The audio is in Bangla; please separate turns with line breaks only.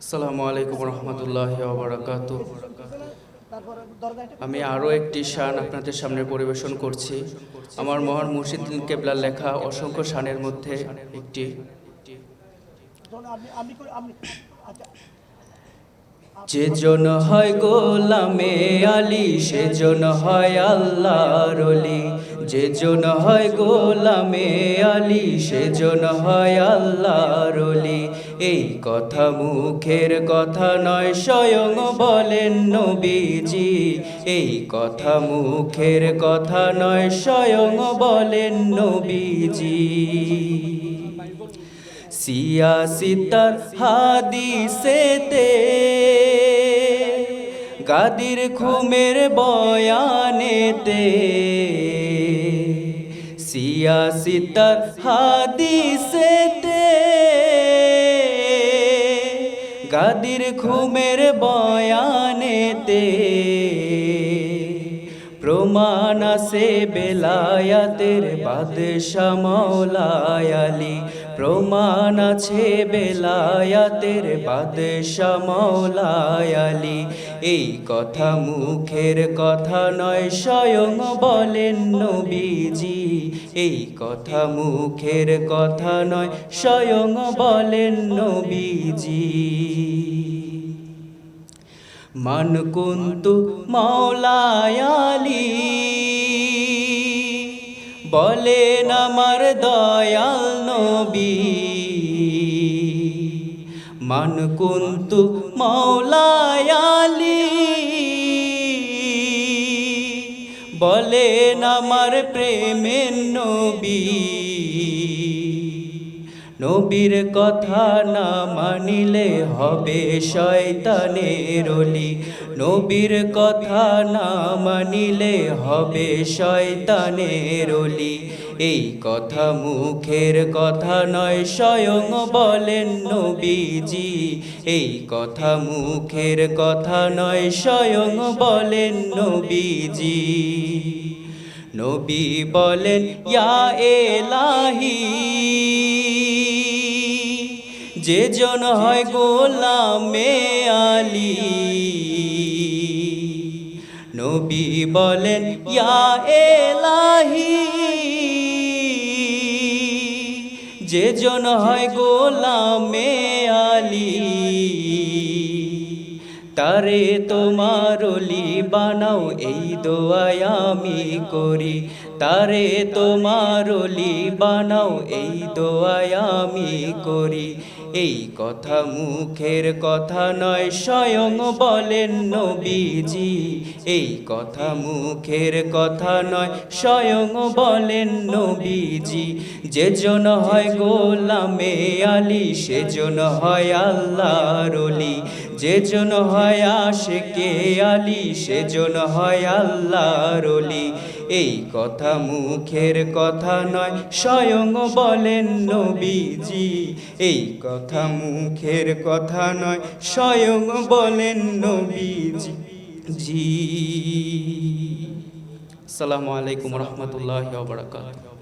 আসসালামু আলাইকুম রহমতুল্লাহি ওয়া বারাকাতুহু। আমি আরও একটি শান আপনাদের সামনে পরিবেশন করছি। আমার মহান মুর্শিদ কেবলার লেখা অসংখ্য শানের মধ্যে একটি। যেজন হয় গোলামে আলী সেজন হয় আল্লাহর ওলি। যেজন হয় গোলামে আলী সেজন হয় আল্লাহর ওলি। এই কথা মুখের কথা নয়, স্বয়ং বলেন নবীজি। এই কথা মুখের কথা নয়, স্বয়ং বলেন নবীজি। সিয়াসিতার হাদিসেতে গাদির খুমের বয়ানেতে, সিয়াসিতার হাদিসেতে গাদির খুমের বয়ানেতে প্রমাণ আছে বেলায়াতের বাদশা মাওলায় আলী। প্রমাণ আছে বেলায়াতের বাদশা মাওলায় আলী। এই কথা মুখের কথা নয়, স্বয়ং বলেন নবীজি। এই কথা মুখের কথা নয়, স্বয়ং বলেন নবীজি। মান কুন্তু মাওলায় আলী বলেন আমার দয়াল নবী। মান কুন্তু মাওলায় আলী বলেন আমার প্রেমের নবী। নবীর কথা না মানিলে হবে শয়তানের ওলি। নবীর কথা না মানিলে হবে শয়তানের ওলি। এই কথা মুখের কথা নয়, স্বয়ং বলেন নবীজি। এই কথা মুখের কথা নয়, স্বয়ং বলেন নবীজি। নবী বলেন ইয়া এলাহি, যেজন হয় গোলামে আলী। নবী বলেন ইয়া এলাহি, যেজন হয় গোলামে আলী। তারে তোমার ওলি বানাও এই দোয়াই আমি করি। তারে তোমার ওলি বানাও এই দোয়াই আমি করি। এই কথা মুখের কথা নয়, স্বয়ং বলেন নবীজি। এই কথা মুখের কথা নয়, স্বয়ং বলেন নবীজি। যেজন হয় গোলামে আলী সেজন হয় আল্লাহর ওলি। যেজন হয় আশিকে আলী সেজন হয় আল্লাহর ওলি। এই কথা মুখের কথা নয়, স্বয়ং বলেন নবীজি। এই কথা মুখের কথা নয়, স্বয়ং বলেন নবীজি। জি। আসসালামু আলাইকুম রহমতুল্লাহি ওয়া বারাকাতুহু।